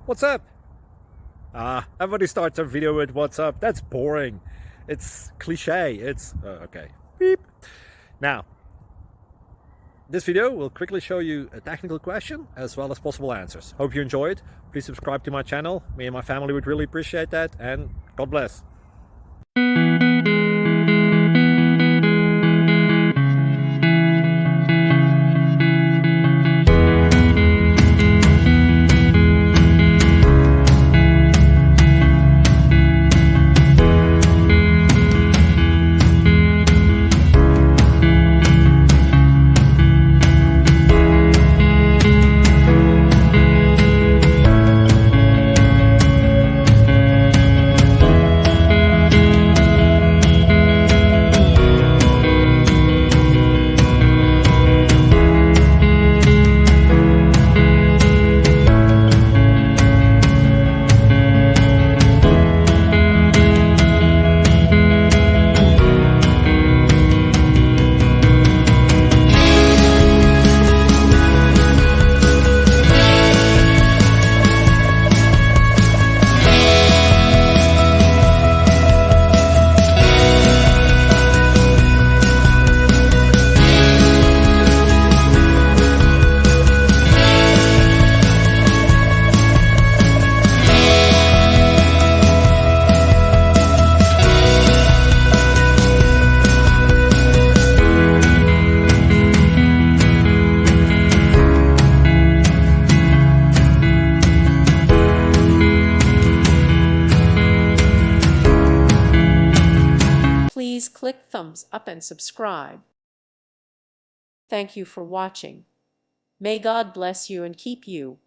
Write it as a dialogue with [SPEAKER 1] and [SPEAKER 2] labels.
[SPEAKER 1] What's up? Everybody starts their video with what's up. That's boring. It's cliche. It's okay. Beep. Now, this video will quickly show you a technical question as well as possible answers. Hope you enjoyed. Please subscribe to my channel. Me and my family would really appreciate that, and God bless.
[SPEAKER 2] Please click thumbs up and subscribe. Thank you for watching. May God bless you and keep you.